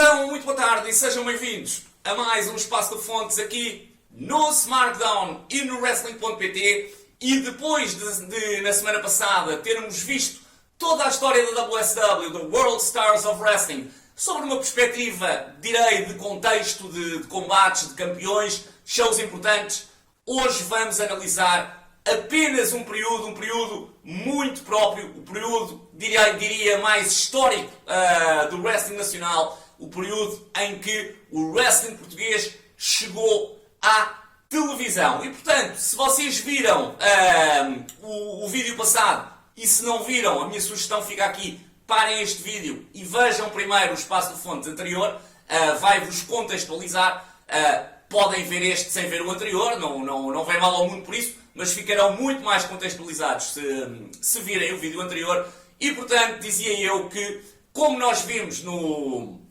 Então, muito boa tarde e sejam bem-vindos a mais um Espaço de Fontes aqui no SmackDown e no Wrestling.pt. E depois de na semana passada termos visto toda a história da WSW, do World Stars of Wrestling, sobre uma perspectiva, direi, de contexto, de combates, de campeões, shows importantes, hoje vamos analisar apenas um período muito próprio, o período, diria mais histórico do wrestling nacional, o período em que o wrestling português chegou à televisão. E portanto, se vocês viram o vídeo passado e se não viram, a minha sugestão fica aqui: parem este vídeo e vejam primeiro o Espaço de Fontes anterior, vai-vos contextualizar. Podem ver este sem ver o anterior, não vem mal ao mundo por isso, mas ficarão muito mais contextualizados se virem o vídeo anterior. E portanto, dizia eu que, como nós vimos no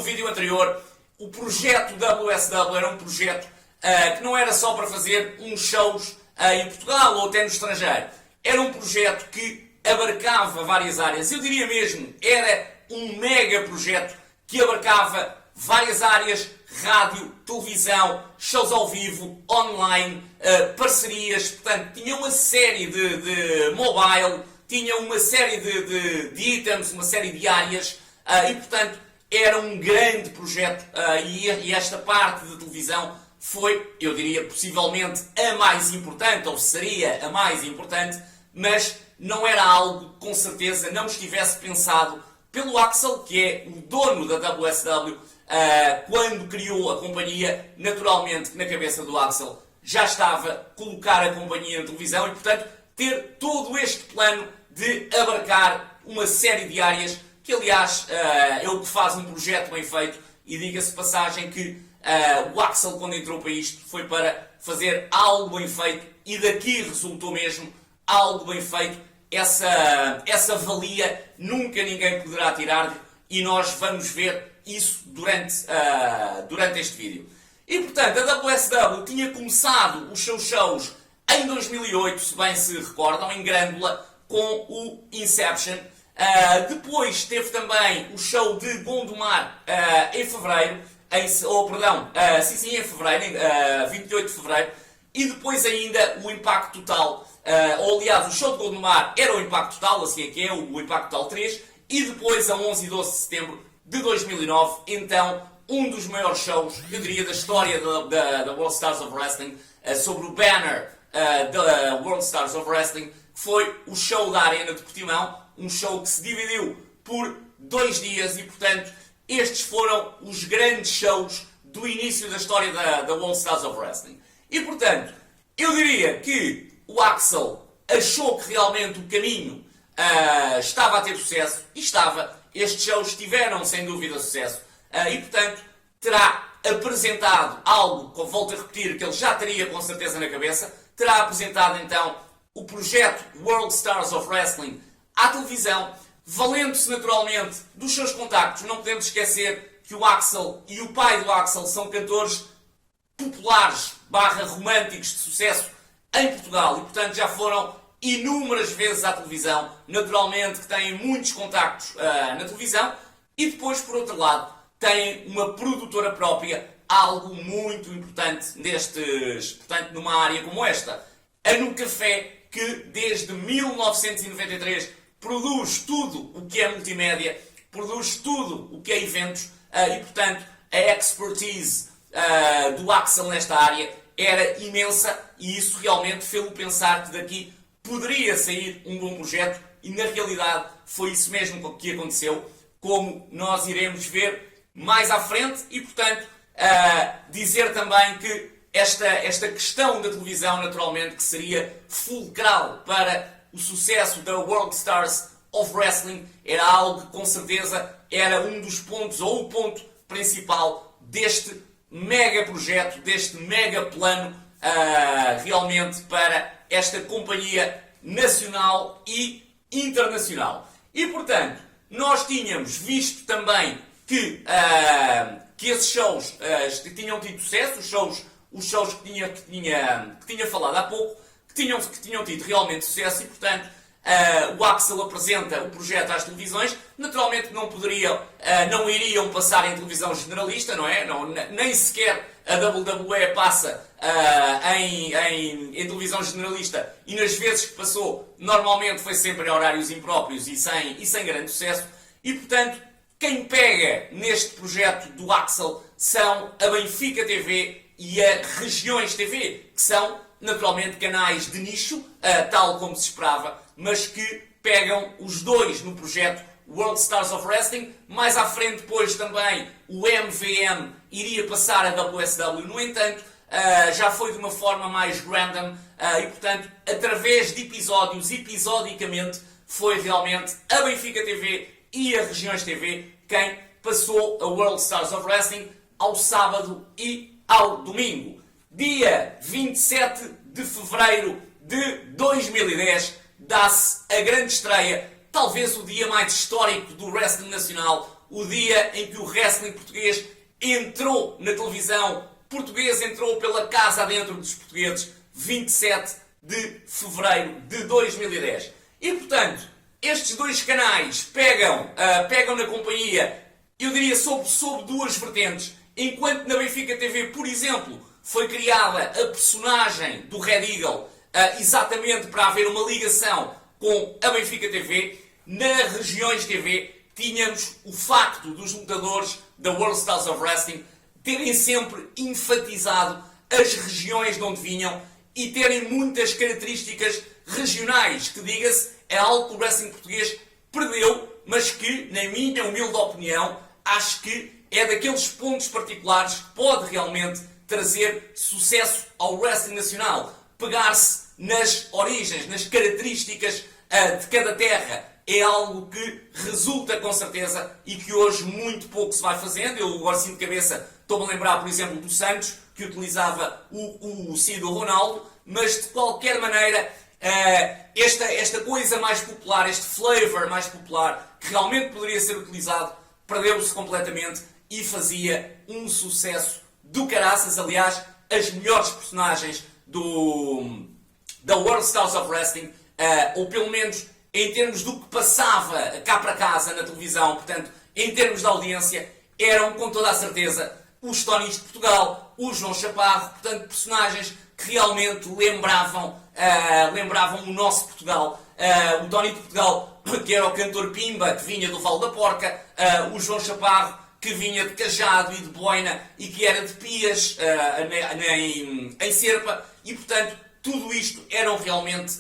vídeo anterior, o projeto WSW era um projeto que não era só para fazer uns shows em Portugal ou até no estrangeiro. Era um projeto que abarcava várias áreas. Eu diria mesmo, era um mega projeto que abarcava várias áreas: rádio, televisão, shows ao vivo, online, parcerias. Portanto, tinha uma série de mobile, tinha uma série de itens, uma série de áreas, e portanto era um grande projeto, e esta parte de televisão foi, eu diria, possivelmente a mais importante, ou seria a mais importante, mas não era algo que com certeza não estivesse pensado pelo Axel, que é o dono da WSW. Quando criou a companhia, naturalmente na cabeça do Axel já estava colocar a companhia na televisão e, portanto, ter todo este plano de abarcar uma série de áreas, que aliás é o que faz um projeto bem feito. E diga-se de passagem que o Axel, quando entrou para isto, foi para fazer algo bem feito, e daqui resultou mesmo algo bem feito. Essa valia nunca ninguém poderá tirar-lhe, e nós vamos ver isso durante este vídeo. E portanto, a WSW tinha começado os seus shows em 2008, se bem se recordam, em Grândola, com o Inception. Depois teve também o show de Gondomar em fevereiro, em fevereiro, 28 de fevereiro, e depois ainda o Impacto Total, ou aliás, o show de Gondomar era o Impacto Total, assim é que é, o Impacto Total 3, e depois a 11 e 12 de setembro de 2009, então, um dos maiores shows, eu diria, da história da World Stars of Wrestling, sobre o banner da World Stars of Wrestling, que foi o show da Arena de Portimão, um show que se dividiu por 2 dias, e portanto, estes foram os grandes shows do início da história da World Stars of Wrestling. E portanto, eu diria que o Axel achou que realmente o caminho estava a ter sucesso, e estava. Estes shows tiveram, sem dúvida, sucesso, e portanto terá apresentado algo, que volto a repetir, que ele já teria com certeza na cabeça. Terá apresentado então o projeto World Stars of Wrestling à televisão, valendo-se naturalmente dos seus contactos. Não podemos esquecer que o Axel e o pai do Axel são cantores populares / românticos de sucesso em Portugal, e portanto já foram inúmeras vezes à televisão. Naturalmente que têm muitos contactos na televisão, e depois, por outro lado, têm uma produtora própria, algo muito importante portanto, numa área como esta. A No Café, que desde 1993 produz tudo o que é multimédia, produz tudo o que é eventos, e portanto a expertise do Axel nesta área era imensa, e isso realmente fez-o pensar que daqui poderia sair um bom projeto, e na realidade foi isso mesmo que aconteceu, como nós iremos ver mais à frente. E portanto, dizer também que esta questão da televisão, naturalmente, que seria fulcral para o sucesso da World Stars of Wrestling, era algo que com certeza era um dos pontos, ou o ponto principal deste mega projeto, deste mega plano, realmente para esta companhia nacional e internacional. E portanto, nós tínhamos visto também que esses shows tinham tido sucesso, os shows que tinha falado há pouco, que tinham tido realmente sucesso, e portanto o Axel apresenta o projeto às televisões, naturalmente não iriam passar em televisão generalista, não é? Nem sequer a WWE passa em televisão generalista, e nas vezes que passou, normalmente foi sempre em horários impróprios e sem grande sucesso. E, portanto, quem pega neste projeto do Axel são a Benfica TV e a Regiões TV, que são, naturalmente, canais de nicho, tal como se esperava, mas que pegam os dois no projeto World Stars of Wrestling. Mais à frente, depois, também o MVM iria passar a WSW. No entanto, já foi de uma forma mais random e, portanto, através de episódios, episodicamente, foi realmente a Benfica TV e a Regiões TV quem passou a World Stars of Wrestling ao sábado e ao domingo. Dia 27 de fevereiro de 2010 dá-se a grande estreia, talvez o dia mais histórico do wrestling nacional, o dia em que o wrestling português entrou na televisão portuguesa, entrou pela casa adentro dos portugueses, 27 de fevereiro de 2010. E, portanto, estes dois canais pegam na companhia, eu diria, sob duas vertentes. Enquanto na Benfica TV, por exemplo, foi criada a personagem do Red Eagle, exatamente para haver uma ligação com a Benfica TV, na Regiões TV tínhamos o facto dos lutadores da World Stars of Wrestling terem sempre enfatizado as regiões de onde vinham e terem muitas características regionais, que, diga-se, é algo que o wrestling português perdeu, mas que, na minha humilde opinião, acho que é daqueles pontos particulares que pode realmente trazer sucesso ao wrestling nacional. Pegar-se nas origens, nas características de cada terra, é algo que resulta com certeza e que hoje muito pouco se vai fazendo. Eu agora sim de cabeça estou-me a lembrar, por exemplo, do Santos, que utilizava o si do Ronaldo, mas de qualquer maneira esta coisa mais popular, este flavor mais popular, que realmente poderia ser utilizado, perdeu-se completamente e fazia um sucesso do caraças. Aliás, as melhores personagens da World Stars of Wrestling, ou pelo menos em termos do que passava cá para casa na televisão, portanto, em termos de audiência, eram com toda a certeza os Tonys de Portugal, o João Chaparro, portanto, personagens que realmente lembravam o nosso Portugal. O Tony de Portugal, que era o cantor Pimba, que vinha do Val da Porca, o João Chaparro, que vinha de Cajado e de Boina e que era de Pias em Serpa, e portanto tudo isto eram realmente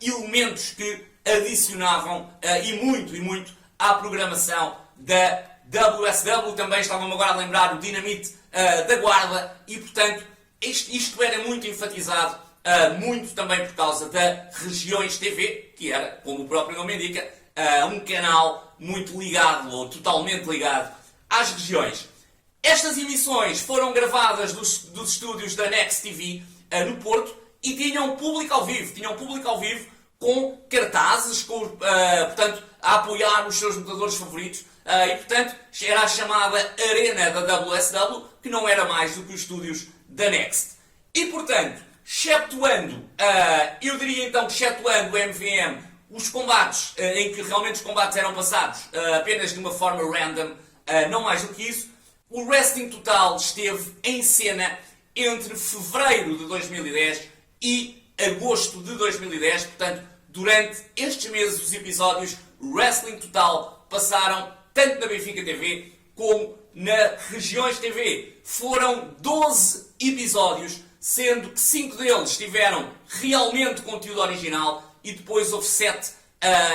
elementos que adicionavam e muito à programação da WSW. Também estavam agora a lembrar o Dinamite da Guarda, e portanto isto era muito enfatizado, muito também por causa da Regiões TV, que era, como o próprio nome indica, um canal muito ligado, ou totalmente ligado, às regiões. Estas emissões foram gravadas dos estúdios da Next TV no Porto e tinham público ao vivo, com cartazes, portanto, a apoiar os seus lutadores favoritos, e portanto era a chamada Arena da WSW, que não era mais do que os estúdios da Next. E portanto, eu diria então que excetuando o MVM, os combates em que realmente os combates eram passados apenas de uma forma random, não mais do que isso, o Wrestling Total esteve em cena entre fevereiro de 2010 e agosto de 2010, portanto, durante estes meses os episódios Wrestling Total passaram tanto na Benfica TV como na Regiões TV. Foram 12 episódios, sendo que 5 deles tiveram realmente conteúdo original e depois houve 7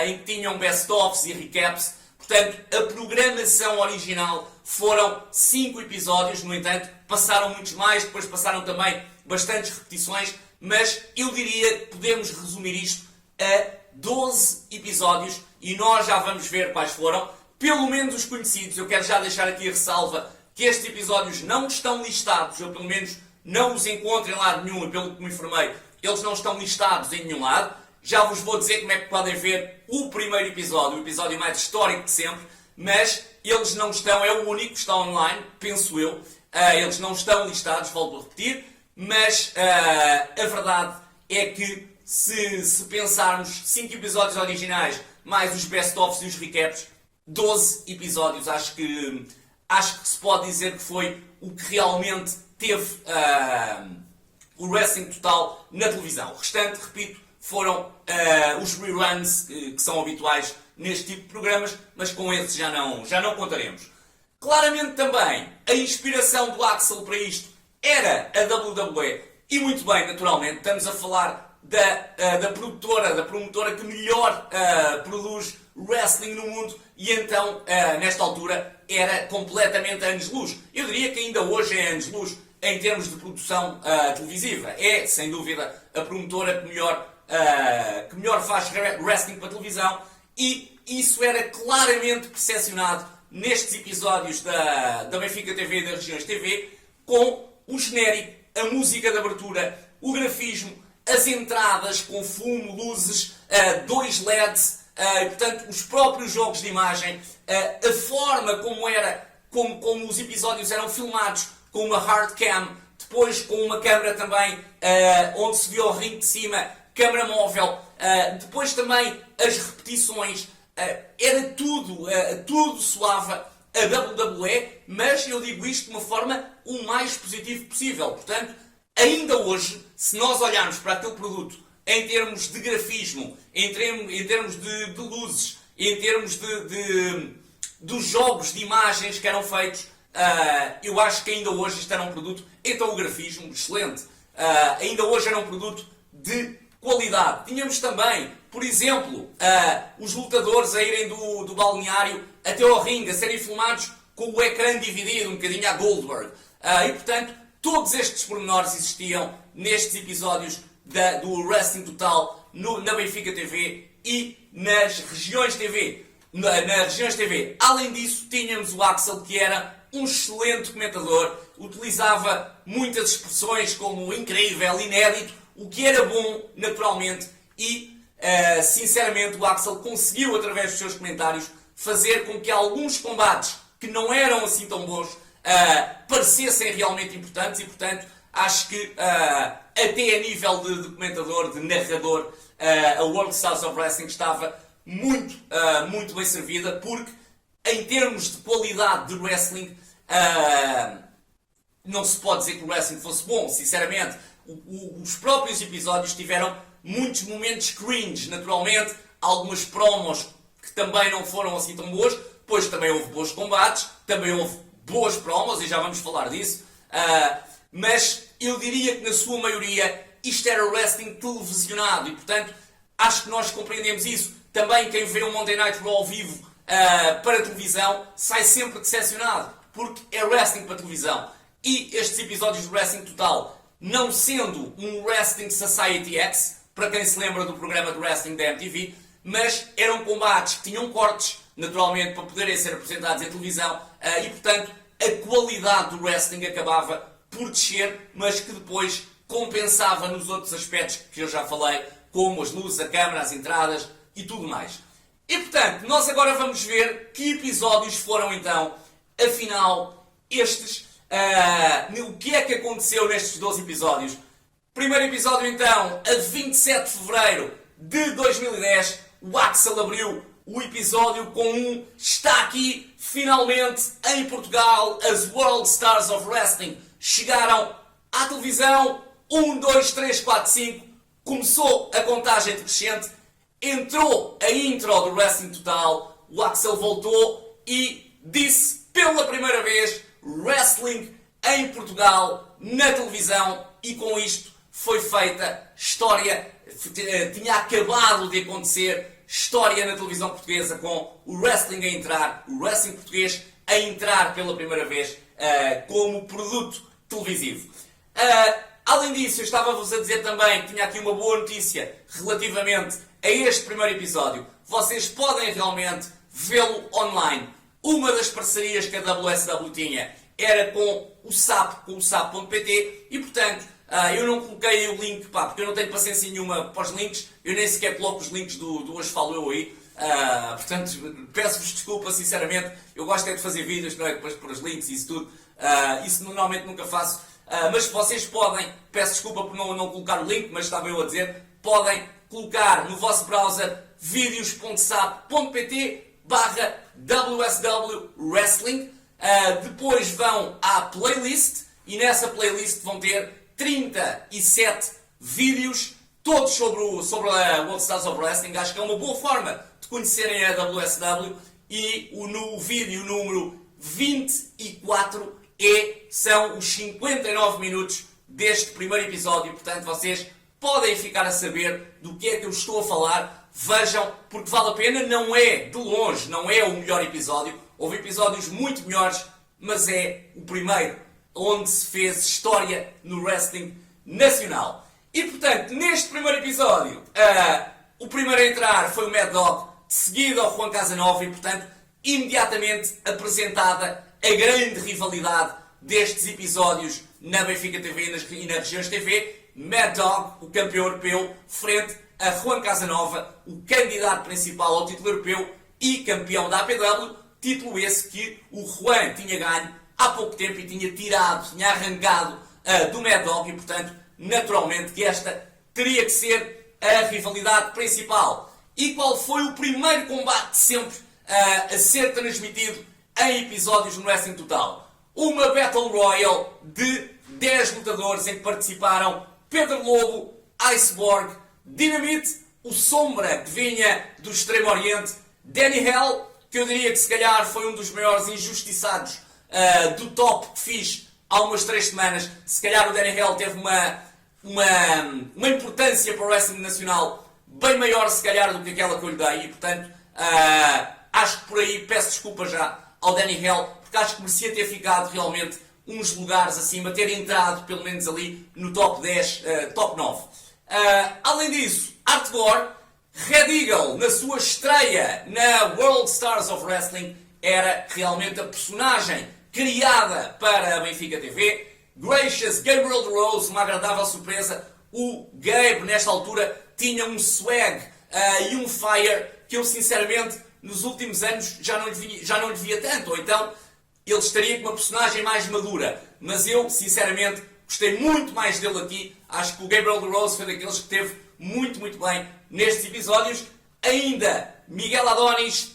em que tinham best-ofs e recaps. Portanto, a programação original foram 5 episódios, no entanto, passaram muitos mais, depois passaram também bastantes repetições, mas eu diria que podemos resumir isto a 12 episódios e nós já vamos ver quais foram, pelo menos os conhecidos. Eu quero já deixar aqui a ressalva que estes episódios não estão listados, eu pelo menos não os encontro em lado nenhum, e pelo que me informei, eles não estão listados em nenhum lado. Já vos vou dizer como é que podem ver o primeiro episódio, o episódio mais histórico de sempre, mas eles não estão, é o único que está online, penso eu. Eles não estão listados, volto a repetir, mas a verdade é que se pensarmos 5 episódios originais, mais os best-ofs e os recaps, 12 episódios. Acho que se pode dizer que foi o que realmente teve o wrestling total na televisão. O restante, repito, foram os reruns que são habituais neste tipo de programas, mas com esses já não contaremos. Claramente também, a inspiração do Axel para isto era a WWE, e muito bem, naturalmente, estamos a falar da promotora que melhor produz wrestling no mundo, e então, nesta altura, era completamente anos-luz. Eu diria que ainda hoje é anos-luz em termos de produção televisiva. É, sem dúvida, a promotora que melhor faz wrestling para televisão, e isso era claramente percepcionado nestes episódios da Benfica TV e das Regiões TV, com o genérico, a música de abertura, o grafismo, as entradas com fumo, luzes, 2 LEDs, portanto, os próprios jogos de imagem, a forma como os episódios eram filmados com uma hard cam, depois com uma câmera também onde se via o ringue de cima, câmera móvel, depois também as repetições, era tudo soava a WWE, mas eu digo isto de uma forma o mais positivo possível. Portanto, ainda hoje, se nós olharmos para aquele produto em termos de grafismo, em termos de luzes, em termos dos jogos de imagens que eram feitos, eu acho que ainda hoje isto era um produto, então o grafismo, excelente, ainda hoje era um produto de qualidade. Tínhamos também, por exemplo, os lutadores a irem do balneário até ao ringue, a serem filmados com o ecrã dividido, um bocadinho a Goldberg. E, portanto, todos estes pormenores existiam nestes episódios do Wrestling Total na Benfica TV e nas Regiões TV. Nas Regiões TV. Além disso, tínhamos o Axel, que era um excelente comentador, utilizava muitas expressões como incrível, inédito, o que era bom, naturalmente, e, sinceramente, o Axel conseguiu, através dos seus comentários, fazer com que alguns combates que não eram assim tão bons parecessem realmente importantes, e, portanto, acho que até a nível de comentador, de narrador, a World Stars of Wrestling estava muito bem servida, porque em termos de qualidade de wrestling não se pode dizer que o wrestling fosse bom, sinceramente. Os próprios episódios tiveram muitos momentos cringe, naturalmente, algumas promos que também não foram assim tão boas, pois também houve bons combates, também houve boas promos, e já vamos falar disso, mas eu diria que na sua maioria isto era wrestling televisionado, e portanto acho que nós compreendemos isso. Também quem vê o Monday Night Raw ao vivo para televisão sai sempre decepcionado, porque é wrestling para televisão. E estes episódios de Wrestling Total, não sendo um Wrestling Society X, para quem se lembra do programa de wrestling da MTV, mas eram combates que tinham cortes, naturalmente, para poderem ser apresentados em televisão, e portanto a qualidade do wrestling acabava por descer, mas que depois compensava nos outros aspectos que eu já falei, como as luzes, a câmara, as entradas e tudo mais. E portanto, nós agora vamos ver que episódios foram então, afinal, estes. O que é que aconteceu nestes 12 episódios? Primeiro episódio então, a 27 de Fevereiro de 2010, o Axel abriu o episódio com está aqui, finalmente, em Portugal, as World Stars of Wrestling chegaram à televisão, 1, 2, 3, 4, 5, começou a contagem decrescente, entrou a intro do Wrestling Total, o Axel voltou e disse pela primeira vez Wrestling em Portugal, na televisão, e com isto foi feita história, tinha acabado de acontecer história na televisão portuguesa, com o wrestling a entrar, o wrestling português a entrar pela primeira vez como produto televisivo. Além disso, eu estava-vos a dizer também que tinha aqui uma boa notícia relativamente a este primeiro episódio. Vocês podem realmente vê-lo online. Uma das parcerias que a WSW tinha era com o SAP, com o SAP.pt, e portanto eu não coloquei o link, porque eu não tenho paciência nenhuma para os links, eu nem sequer coloco os links do Hoje Falo Eu aí, portanto peço-vos desculpa sinceramente, eu gosto é de fazer vídeos, não é? Depois de pôr os links e isso tudo, isso normalmente nunca faço, mas vocês podem, peço desculpa por não colocar o link, mas estava eu a dizer, podem colocar no vosso browser videos.sap.pt/WSW Wrestling. Depois vão à playlist e nessa playlist vão ter 37 vídeos, todos sobre a World Stars of Wrestling. Acho que é uma boa forma de conhecerem a WSW. E no vídeo número 24 são os 59 minutos deste primeiro episódio. Portanto, vocês podem ficar a saber do que é que eu estou a falar. Vejam, porque vale a pena. Não é, de longe, não é o melhor episódio. Houve episódios muito melhores, mas é o primeiro onde se fez história no wrestling nacional. E, portanto, neste primeiro episódio, o primeiro a entrar foi o Mad Dog, seguido ao Juan Casanova, e, portanto, imediatamente apresentada a grande rivalidade destes episódios na Benfica TV e na Regiões TV. Mad Dog, o campeão europeu, frente a Juan Casanova, o candidato principal ao título europeu e campeão da APW, título esse que o Juan tinha ganho há pouco tempo e tinha arrancado do Mad Dog, e, portanto, naturalmente que esta teria que ser a rivalidade principal. E qual foi o primeiro combate sempre a ser transmitido em episódios no Wrestling Total? Uma Battle Royale de 10 lutadores em que participaram Pedro Lobo, Iceborg, Dynamite, o Sombra, que vinha do Extremo Oriente, Danny Hell, que eu diria que se calhar foi um dos maiores injustiçados do top que fiz há umas 3 semanas. Se calhar o Danny Hell teve uma importância para o wrestling nacional bem maior, se calhar, do que aquela que eu lhe dei. E, portanto, acho que por aí peço desculpa já ao Danny Hell, porque acho que merecia ter ficado realmente uns lugares acima, ter entrado pelo menos ali no top 10, top 9. Além disso, Art Gore, Red Eagle, na sua estreia na World Stars of Wrestling, era realmente a personagem criada para a Benfica TV. Gracious, Gabriel DeRose, uma agradável surpresa. O Gabe, nesta altura, tinha um swag e um fire que eu, sinceramente, nos últimos anos já não lhe via tanto. Ou então, ele estaria com uma personagem mais madura. Mas eu, sinceramente, gostei muito mais dele aqui. Acho que o Gabriel DeRose foi daqueles que esteve muito, muito bem nestes episódios. Ainda, Miguel Adonis,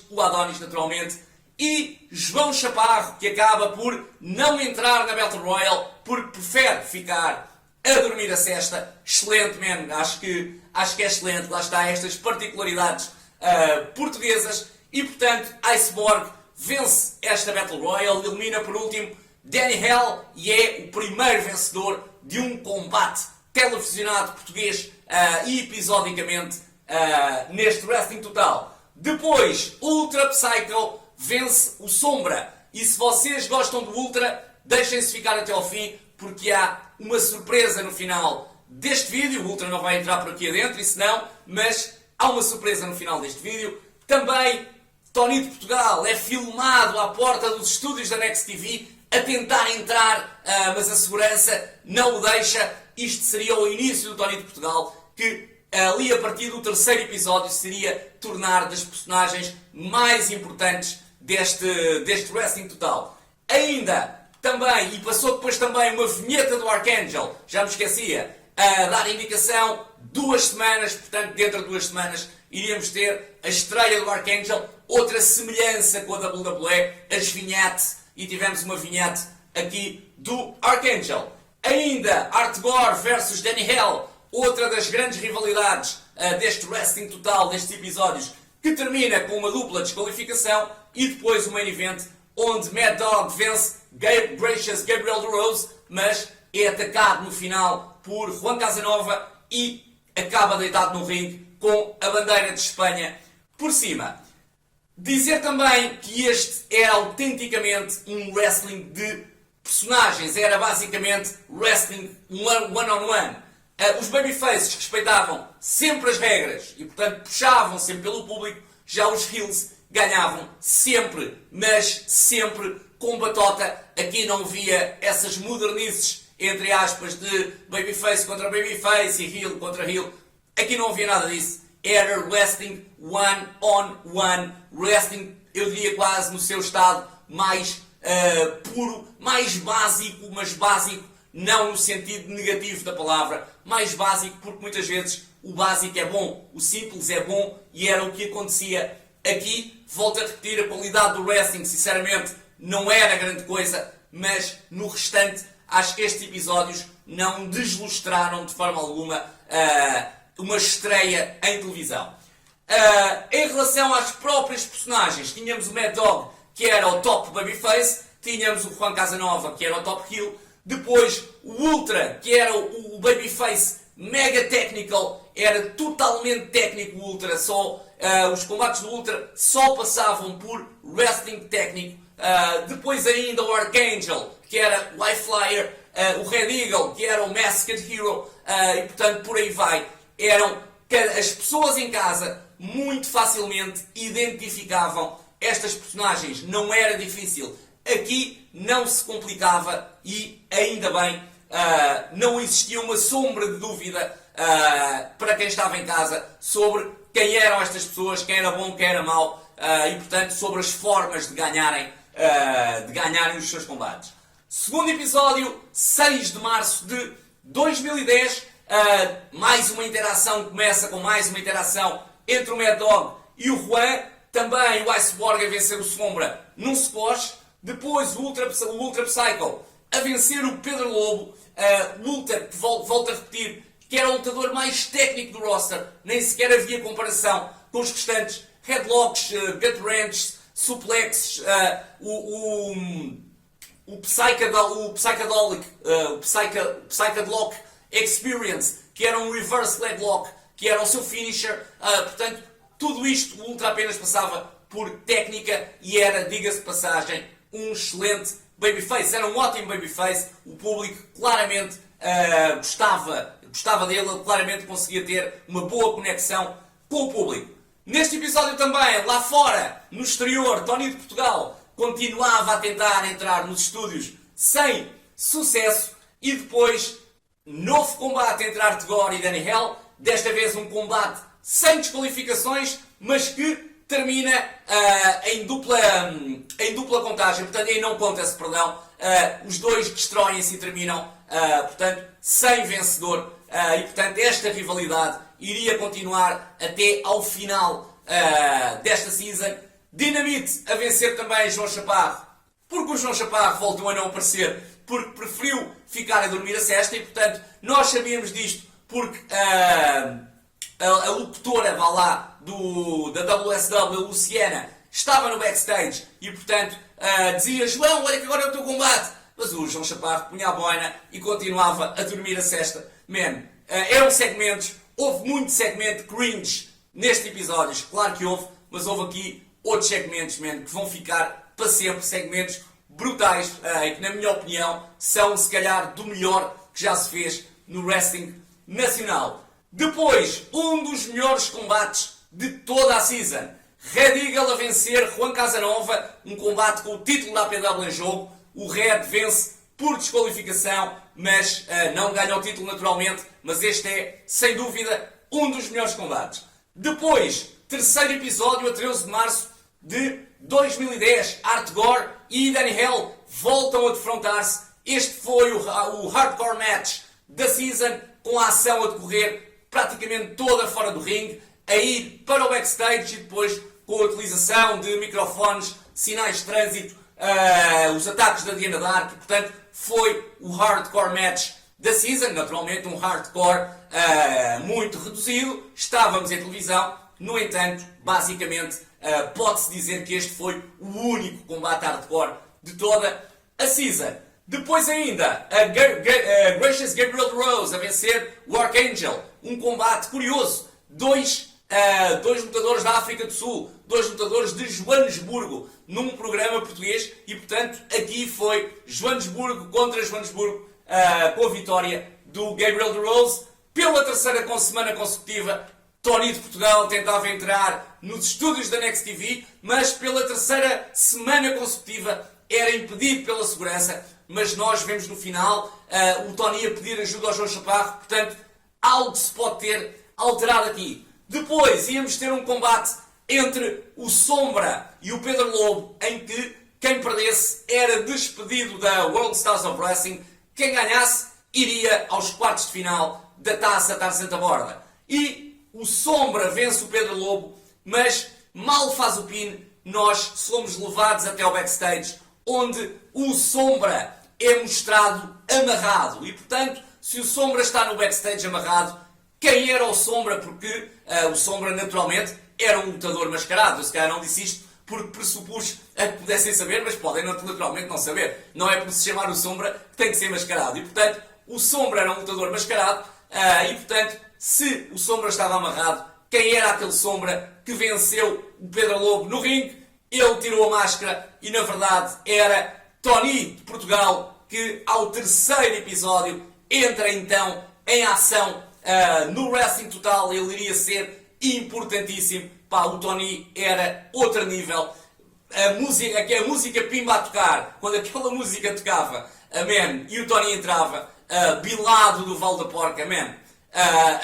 o Adonis, naturalmente. E João Chaparro, que acaba por não entrar na Battle Royale porque prefere ficar a dormir a cesta. Excelente, man. Acho que é excelente. Lá está, estas particularidades portuguesas. E, portanto, Iceborg vence esta Battle Royale, elimina por último Danny Hell e é o primeiro vencedor de um combate televisionado português e episodicamente neste Wrestling Total. Depois, Ultra Psycho vence o Sombra. E se vocês gostam do Ultra, deixem-se ficar até ao fim, porque há uma surpresa no final deste vídeo. O Ultra não vai entrar por aqui adentro, isso não, mas há uma surpresa no final deste vídeo. Também, Tony de Portugal é filmado à porta dos estúdios da Next TV a tentar entrar, mas a segurança não o deixa. Isto seria o início do Tony de Portugal, que ali a partir do terceiro episódio seria tornar das personagens mais importantes deste Wrestling Total. Ainda, também, e passou depois também uma vinheta do Archangel, já me esquecia, a dar indicação, 2 semanas, portanto dentro de 2 semanas iríamos ter a estreia do Archangel, outra semelhança com a WWE, as vinhetes, e tivemos uma vinhete aqui do Archangel. Ainda, Art Gore versus Danny Hell, outra das grandes rivalidades deste Wrestling Total, destes episódios, que termina com uma dupla desqualificação, e depois o main event, onde Mad Dog vence Gracious Gabriel DeRose, mas é atacado no final por Juan Casanova e acaba deitado no ringue com a bandeira de Espanha por cima. Dizer também que este era autenticamente um wrestling de personagens, era basicamente wrestling one-on-one. Os babyfaces respeitavam sempre as regras e, portanto, puxavam sempre pelo público, já os heels ganhavam sempre, mas sempre com batota. Aqui não via essas modernices, entre aspas, de babyface contra babyface e heel contra heel. Aqui não havia nada disso. Era wrestling one-on-one. Wrestling, eu diria quase no seu estado mais puro, mais básico, mas básico não no sentido negativo da palavra, mais básico, porque muitas vezes o básico é bom, o simples é bom, e era o que acontecia aqui. Volto a repetir, a qualidade do wrestling, sinceramente, não era grande coisa, mas no restante, acho que estes episódios não deslustraram de forma alguma uma estreia em televisão. Em relação às próprias personagens, tínhamos o Mad Dog, que era o top babyface, tínhamos o Juan Casanova, que era o top heel, depois o Ultra, que era o babyface mega technical, era totalmente técnico o Ultra, os combates do Ultra só passavam por wrestling técnico. Depois ainda o Archangel, que era o High Flyer, o Red Eagle, que era o Masked Hero, e portanto por aí vai. As pessoas em casa muito facilmente identificavam estas personagens, não era difícil. Aqui não se complicava e, ainda bem, não existia uma sombra de dúvida para quem estava em casa sobre quem eram estas pessoas, quem era bom, quem era mau, e, portanto, sobre as formas de ganharem os seus combates. Segundo episódio, 6 de março de 2010, mais uma interação, começa com mais uma interação entre o Mad Dog e o Juan, também o Iceborg a vencer o Sombra num squash, depois o Ultra Psycho a vencer o Pedro Lobo, luta que volto a repetir, que era o lutador mais técnico do roster, nem sequer havia comparação com os restantes, headlocks, gut wrenches, suplexes, o Psychedelic Experience, que era um reverse leg lock, que era o seu finisher, portanto, tudo isto o Ultra apenas passava por técnica e era, diga-se de passagem, um excelente babyface, era um ótimo babyface, o público claramente gostava dele, ele claramente conseguia ter uma boa conexão com o público. Neste episódio também, lá fora, no exterior, Tony de Portugal continuava a tentar entrar nos estúdios sem sucesso e depois, novo combate entre Artgor e Danny Hell, desta vez um combate sem desqualificações, mas que termina em dupla contagem, portanto, em não conta-se, perdão, os dois destroem-se e terminam, portanto, sem vencedor, e portanto, esta rivalidade iria continuar até ao final desta season. Dynamite a vencer também João Chaparro, porque o João Chaparro voltou a não aparecer, porque preferiu ficar a dormir a sesta, e portanto, nós sabíamos disto, porque a locutora, vá lá, da WSW, Luciana, estava no backstage e, portanto, dizia: João, olha que agora é o teu combate. Mas o João Chaparro punha a boina e continuava a dormir a sesta. Man, eram segmentos, houve muito segmento cringe neste episódio. Claro que houve, mas houve aqui outros segmentos, man, que vão ficar para sempre, segmentos brutais, e que, na minha opinião, são, se calhar, do melhor que já se fez no wrestling nacional. Depois, um dos melhores combates de toda a season. Red Eagle a vencer Juan Casanova, um combate com o título da APW em jogo. O Red vence por desqualificação, mas não ganha o título naturalmente, mas este é, sem dúvida, um dos melhores combates. Depois, terceiro episódio, a 13 de março de 2010, Artgor e Danny Hell voltam a defrontar-se. Este foi o hardcore match da season, com a ação a decorrer praticamente toda fora do ringue, a ir para o backstage e depois com a utilização de microfones, sinais de trânsito, os ataques da Diana Dark, portanto foi o hardcore match da season, naturalmente um hardcore muito reduzido, estávamos em televisão, no entanto, basicamente pode-se dizer que este foi o único combate hardcore de toda a season. Depois ainda, a Gracious Gabriel Rose a vencer o Archangel. Um combate curioso. Dois lutadores da África do Sul. Dois lutadores de Joanesburgo. Num programa português. E, portanto, aqui foi Joanesburgo contra Joanesburgo. Com a vitória do Gabriel Rose. Pela terceira semana consecutiva, Tony de Portugal tentava entrar nos estúdios da Next TV. Mas pela terceira semana consecutiva era impedido pela segurança. Mas nós vemos no final o Tony a pedir ajuda ao João Chaparro, portanto, algo se pode ter alterado aqui. Depois íamos ter um combate entre o Sombra e o Pedro Lobo, em que quem perdesse era despedido da World Stars of Wrestling. quem ganhasse iria aos quartos de final da Taça Tarzan da Borda. E o Sombra vence o Pedro Lobo, mas mal faz o pin, nós somos levados até ao backstage, onde o Sombra é mostrado amarrado. E, portanto, se o Sombra está no backstage amarrado, quem era o Sombra? Porque o Sombra, naturalmente, era um lutador mascarado. Eu, se calhar, não disse isto porque pressupus a que pudessem saber, mas podem naturalmente não saber. Não é por se chamar o Sombra que tem que ser mascarado. E, portanto, o Sombra era um lutador mascarado. E, portanto, se o Sombra estava amarrado, quem era aquele Sombra que venceu o Pedro Lobo no ringue? Ele tirou a máscara e, na verdade, era Tony de Portugal, que ao terceiro episódio entra então em ação no Wrestling Total. Ele iria ser importantíssimo. Pá, o Tony era outro nível. A música pimba a tocar, quando aquela música tocava, man, e o Tony entrava, bilado do Val da Porca, man,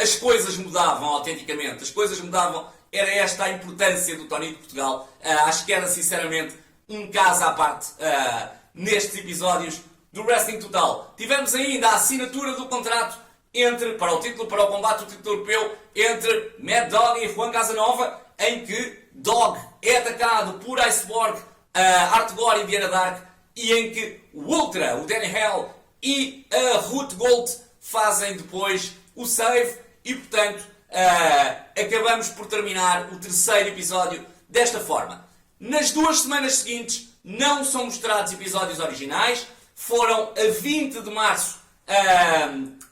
as coisas mudavam autenticamente. As coisas mudavam. Era esta a importância do Tony de Portugal. Acho que era sinceramente um caso à parte nestes episódios do Wrestling Total. Tivemos ainda a assinatura do contrato para o combate do título europeu entre Mad Dog e Juan Casanova, em que Dog é atacado por Iceborg, Art Gore e Diana Dark, e em que o Ultra, o Danny Hell e a Ruth Gold fazem depois o save e, portanto, acabamos por terminar o terceiro episódio desta forma. Nas 2 semanas seguintes não são mostrados episódios originais. Foram a 20 de março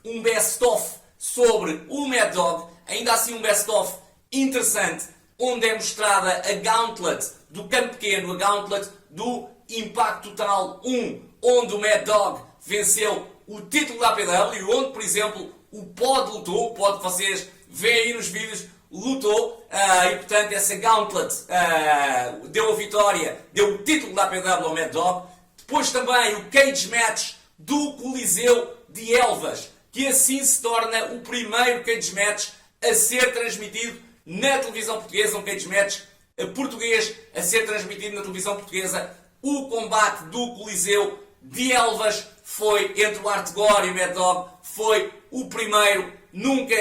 um best-of sobre o Mad Dog, ainda assim um best-of interessante, onde é mostrada a Gauntlet do Campo Pequeno, a Gauntlet do Impacto Total 1, onde o Mad Dog venceu o título da APW, onde, por exemplo, o Pod lutou, o Pod que vocês veem aí nos vídeos, lutou, e portanto essa Gauntlet deu a vitória, deu o título da APW ao Mad Dog. Depois também o Cage Match do Coliseu de Elvas, que assim se torna o primeiro Cage Match a ser transmitido na televisão portuguesa, um Cage Match português a ser transmitido na televisão portuguesa. O combate do Coliseu de Elvas foi entre o Art Gore e o Mad Dog, foi o primeiro. Nunca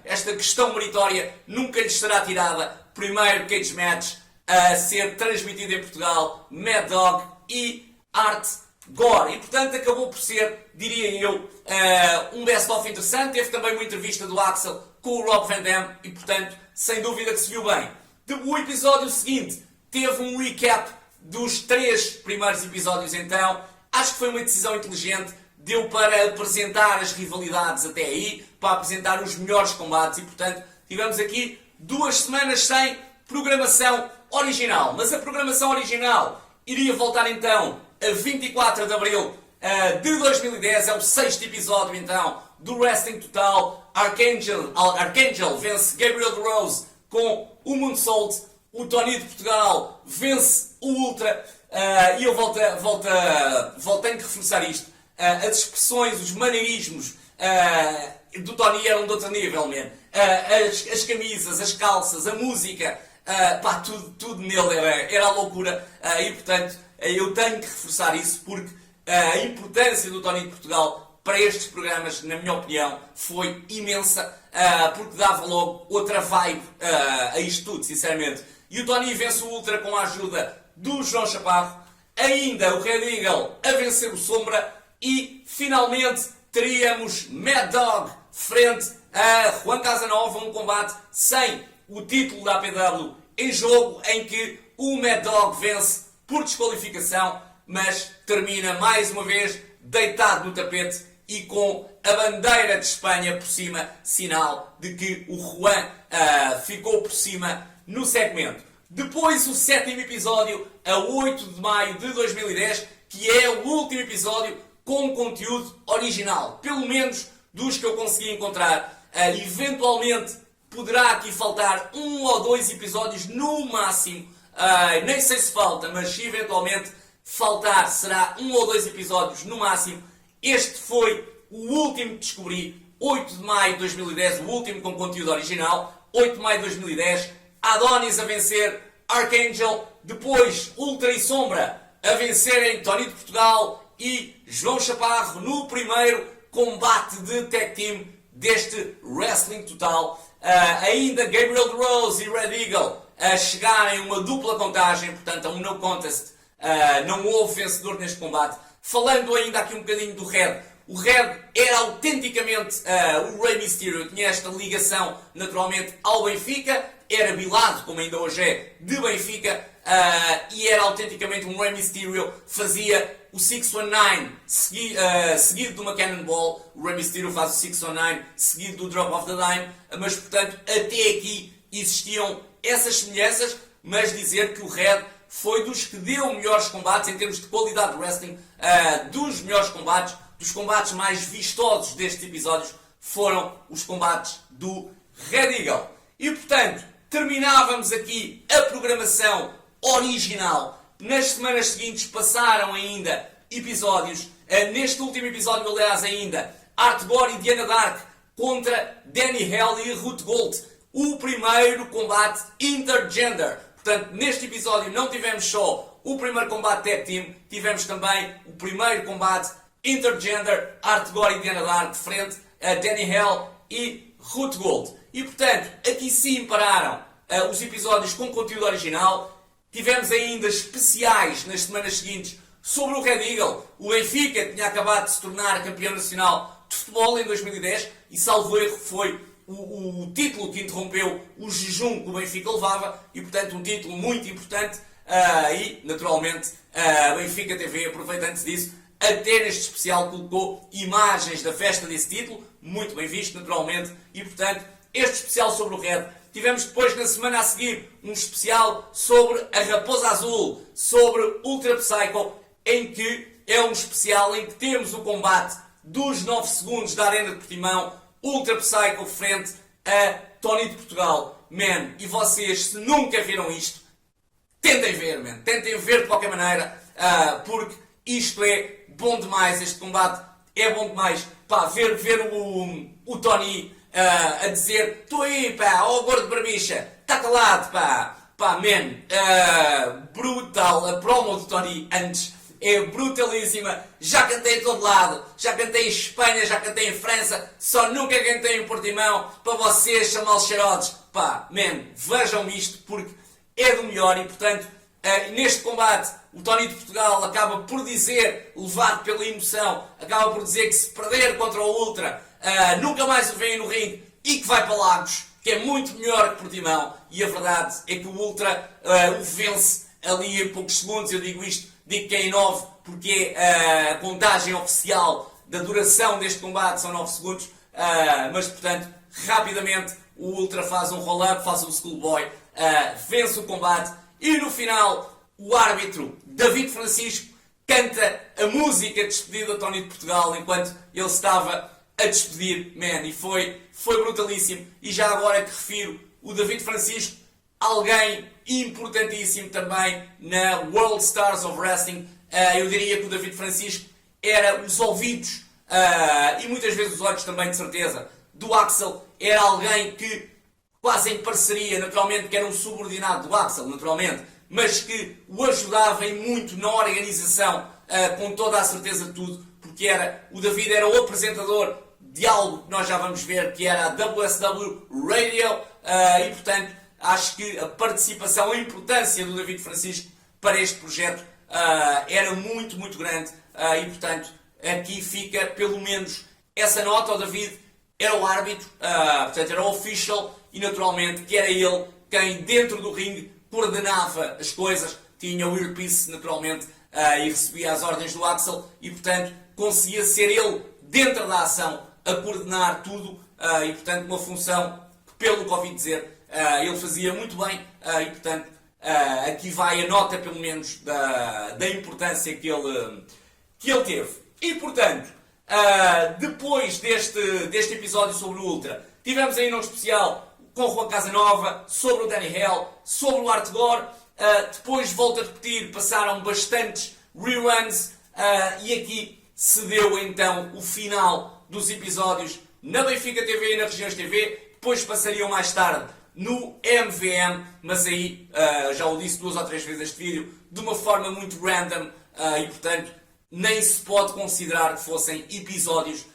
esta questão meritória nunca lhes será tirada. Primeiro Cage Match a ser transmitido em Portugal, Mad Dog e Art Gore. E portanto acabou por ser, diria eu, um best-of interessante. Teve também uma entrevista do Axel com o Rob Van Dam e portanto, sem dúvida que se viu bem. O episódio seguinte teve um recap dos 3 primeiros episódios então. Acho que foi uma decisão inteligente. Deu para apresentar as rivalidades até aí, para apresentar os melhores combates e portanto tivemos aqui 2 semanas sem programação original. Mas a programação original iria voltar então a 24 de Abril de 2010. É o 6º episódio então do Wrestling Total. Archangel vence Gabriel de Rose com o Moonsault. O Tony de Portugal vence o Ultra. E eu tenho que reforçar isto. As expressões, os maneirismos do Tony eram de outro nível, man. As camisas, as calças, a música, pá, tudo nele era a loucura. E portanto, eu tenho que reforçar isso porque a importância do Tony de Portugal para estes programas, na minha opinião, foi imensa, porque dava logo outra vibe a isto tudo, sinceramente. E o Tony vence o Ultra com a ajuda do João Chaparro. Ainda o Red Eagle a vencer o Sombra. E finalmente teríamos Mad Dog frente a Juan Casanova, um combate sem o título da APW em jogo, em que o Mad Dog vence por desqualificação, mas termina mais uma vez deitado no tapete e com a bandeira de Espanha por cima, sinal de que o Juan ficou por cima no segmento. Depois o 7º episódio, a 8 de maio de 2010, que é o último episódio com conteúdo original, pelo menos dos que eu consegui encontrar. Eventualmente poderá aqui faltar 1 ou 2 episódios no máximo, nem sei se falta, mas eventualmente faltar será 1 ou 2 episódios no máximo. Este foi o último que descobri, 8 de maio de 2010, o último com conteúdo original, 8 de maio de 2010, Adonis a vencer Archangel, depois Ultra e Sombra a vencerem Tony de Portugal e João Chaparro no primeiro combate de tag team deste Wrestling Total. Ainda Gabriel DeRose e Red Eagle a chegarem a uma dupla contagem, portanto a um no contest. Não houve vencedor neste combate. Falando ainda aqui um bocadinho do Red, o Red era autenticamente o Rey Mysterio, tinha esta ligação naturalmente ao Benfica, era bilado, como ainda hoje é, de Benfica, e era autenticamente um Rey Mysterio, fazia o 619 seguido de uma Cannonball. O Rey Mysterio faz o 619 seguido do Drop of the Dime, mas portanto até aqui existiam essas semelhanças, mas dizer que o Red foi dos que deu melhores combates em termos de qualidade de wrestling, dos melhores combates, dos combates mais vistosos destes episódios foram os combates do Red Eagle. E portanto, terminávamos aqui a programação original. Nas semanas seguintes passaram ainda episódios. Neste último episódio, aliás, ainda, Art Gore e Diana Dark contra Danny Hell e Ruth Gold. O primeiro combate intergender. Portanto, neste episódio não tivemos só o primeiro combate tag team, tivemos também o primeiro combate intergender, Art Gore e Diana Dark frente a Danny Hell e Ruth Gold. E portanto, aqui sim pararam os episódios com conteúdo original. Tivemos ainda especiais nas semanas seguintes sobre o Red Eagle. O Benfica tinha acabado de se tornar campeão nacional de futebol em 2010 e, salvo erro, foi o título que interrompeu o jejum que o Benfica levava e, portanto, um título muito importante. E, naturalmente, a Benfica TV, aproveitando-se disso, até neste especial colocou imagens da festa desse título, muito bem visto, naturalmente, e, portanto, este especial sobre o Red. Tivemos depois, na semana a seguir, um especial sobre a Raposa Azul, sobre Ultra Psycho, em que é um especial em que temos o combate dos 9 segundos da Arena de Portimão, Ultra Psycho frente a Tony de Portugal. Man, e vocês, se nunca viram isto, tentem ver, man. Tentem ver de qualquer maneira, porque isto é bom demais, este combate é bom demais. Pá, ver o Tony a dizer: "Tu aí, pá, ó gordo barbicha, está calado, pá." Pá, man, brutal. A promo do Tony antes é brutalíssima. Já cantei em todo lado, já cantei em Espanha, já cantei em França, só nunca cantei em Portimão, para vocês, chamá-los xarotes. Pá, man, vejam isto, porque é do melhor e, portanto, neste combate, o Tony de Portugal acaba por dizer, levado pela emoção, acaba por dizer que se perder contra o Ultra, nunca mais o veem no ringue e que vai para Lagos, que é muito melhor que Portimão. E a verdade é que o Ultra o vence ali em poucos segundos. Eu digo isto, digo que é em 9, porque a contagem oficial da duração deste combate são 9 segundos, mas portanto, rapidamente o Ultra faz um roll-up, faz um schoolboy, vence o combate e no final o árbitro David Francisco canta a música de despedida de Tony de Portugal enquanto ele estava a despedir, man, e foi brutalíssimo. E já agora que refiro o David Francisco, alguém importantíssimo também na World Stars of Wrestling. Eu diria que o David Francisco era os ouvidos e muitas vezes os olhos também, de certeza, do Axel. Era alguém que, quase em parceria, naturalmente, que era um subordinado do Axel, naturalmente, mas que o ajudava em muito na organização, com toda a certeza de tudo, porque o David era o apresentador de algo que nós já vamos ver, que era a WSW Radio, e portanto acho que a participação, a importância do David Francisco para este projeto era muito, muito grande, e portanto aqui fica pelo menos essa nota. O David era o árbitro, portanto era o official, e naturalmente que era ele quem dentro do ringue coordenava as coisas, tinha o earpiece naturalmente, e recebia as ordens do Axel, e portanto conseguia ser ele dentro da ação a coordenar tudo, e portanto uma função que, pelo que ouvi dizer, ele fazia muito bem, e portanto aqui vai a nota pelo menos da importância que ele teve. E portanto, depois deste episódio sobre o Ultra, tivemos ainda um especial com o Juan Casanova, sobre o Danny Hell, sobre o Art Gore. Depois, volto a repetir, passaram bastantes reruns, e aqui se deu então o final dos episódios na Benfica TV e na Regiões TV. Depois passariam mais tarde no MVM, mas aí, já o disse 2 ou 3 vezes neste vídeo, de uma forma muito random e portanto nem se pode considerar que fossem episódios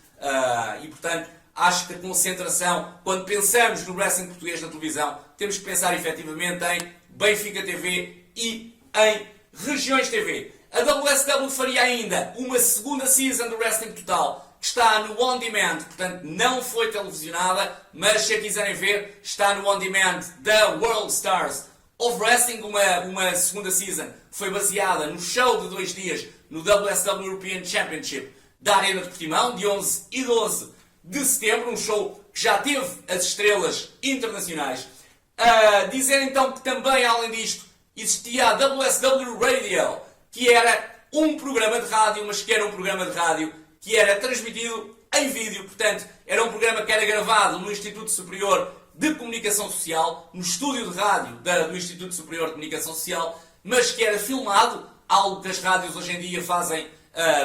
e portanto acho que a concentração, quando pensamos no wrestling português na televisão, temos que pensar efetivamente em Benfica TV e em Regiões TV. A WSW faria ainda uma segunda season do Wrestling Total, que está no On Demand, portanto não foi televisionada, mas se a quiserem ver, está no On Demand da World Stars of Wrestling. Uma segunda season foi baseada no show de 2 dias no WSW European Championship da Arena de Portimão, de 11 e 12 de setembro, um show que já teve as estrelas internacionais. Dizer então que também, além disto, existia a WSW Radio, que era um programa de rádio, mas que era um programa de rádio que era transmitido em vídeo, portanto, era um programa que era gravado no Instituto Superior de Comunicação Social, no estúdio de rádio do Instituto Superior de Comunicação Social, mas que era filmado, algo que as rádios hoje em dia fazem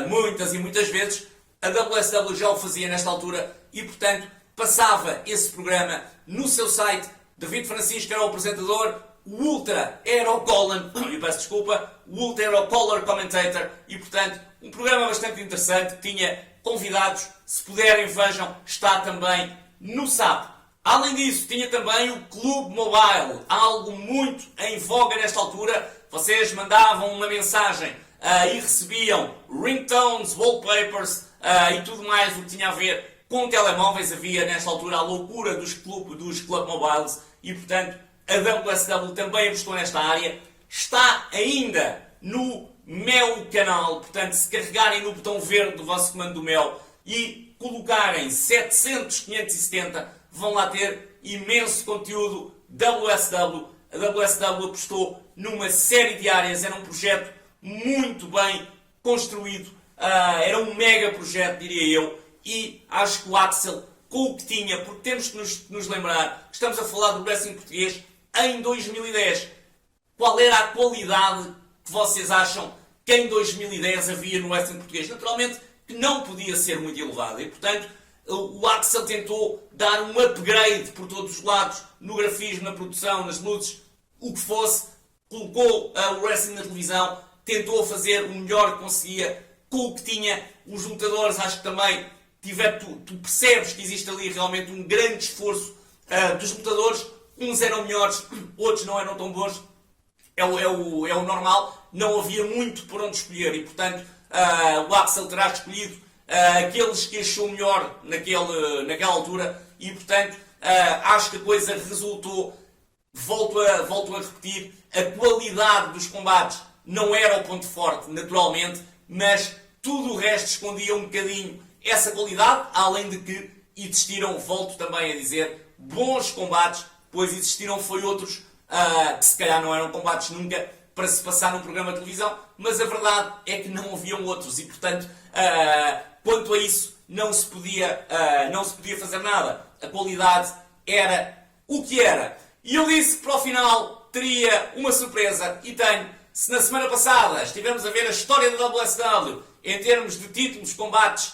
muitas e muitas vezes. A WSW já o fazia nesta altura e, portanto, passava esse programa no seu site. David Francisco era o apresentador, o Ultra era o Colin, eu peço desculpa, o Ultra era o Color Commentator e, portanto, um programa bastante interessante, que tinha convidados, se puderem vejam, está também no SAP. Além disso, tinha também o Clube Mobile, algo muito em voga nesta altura. Vocês mandavam uma mensagem e recebiam ringtones, wallpapers e tudo mais o que tinha a ver com telemóveis. Havia nesta altura a loucura dos Club Mobiles e, portanto, a WSW também apostou nesta área. Está ainda no Mel canal, portanto, se carregarem no botão verde do vosso comando do Mel e colocarem 700-570, vão lá ter imenso conteúdo WSW. A WSW apostou numa série de áreas, era um projeto muito bem construído, era um mega projeto, diria eu, e acho que o Axel, com o que tinha, porque temos que nos lembrar que estamos a falar do wrestling português em 2010. Qual era a qualidade que vocês acham que em 2010 havia no wrestling português? Naturalmente que não podia ser muito elevada e, portanto, o Axel tentou dar um upgrade por todos os lados, no grafismo, na produção, nas luzes, o que fosse, colocou o wrestling na televisão, tentou fazer o melhor que conseguia com o que tinha. Os lutadores, acho que também tu percebes que existe ali realmente um grande esforço dos lutadores. Uns eram melhores, outros não eram tão bons. É o normal, não havia muito por onde escolher e, portanto, o Axel terá escolhido aqueles que achou melhor naquela altura e, portanto, acho que a coisa resultou. Volto a repetir, a qualidade dos combates não era o ponto forte, naturalmente, mas tudo o resto escondia um bocadinho essa qualidade, além de que existiram, volto também a dizer, bons combates, pois existiram foi outros que se calhar não eram combates nunca para se passar num programa de televisão, mas a verdade é que não haviam outros e, portanto, quanto a isso, não se podia fazer nada. A qualidade era o que era. E eu disse que para o final teria uma surpresa e tenho. Se na semana passada estivemos a ver a história da WSW em termos de títulos, combates,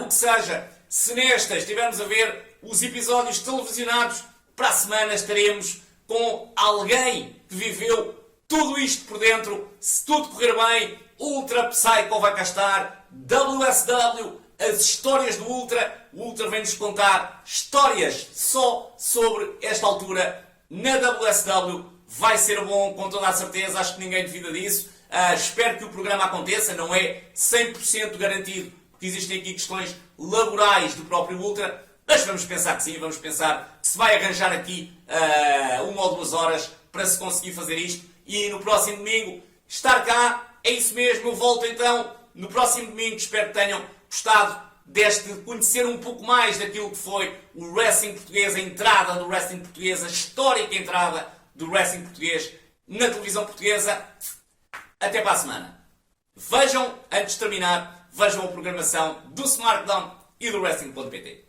o que seja, se nesta estivermos a ver os episódios televisionados, para a semana estaremos com alguém que viveu tudo isto por dentro. Se tudo correr bem, Ultra Psycho vai cá estar, WSW, as histórias do Ultra. O Ultra vem-nos contar histórias só sobre esta altura na WSW. Vai ser bom, com toda a certeza, acho que ninguém duvida disso. Espero que o programa aconteça, não é 100% garantido, porque existem aqui questões laborais do próprio Ultra, mas vamos pensar que sim, vamos pensar que se vai arranjar aqui 1 ou 2 horas para se conseguir fazer isto e no próximo domingo estar cá. É isso mesmo, eu volto então no próximo domingo. Espero que tenham gostado deste conhecer um pouco mais daquilo que foi o wrestling português, a entrada do wrestling português, a histórica entrada do wrestling português na televisão portuguesa. Até para a semana. Vejam, antes de terminar, vejam a programação do SmackDown e do Wrestling.pt.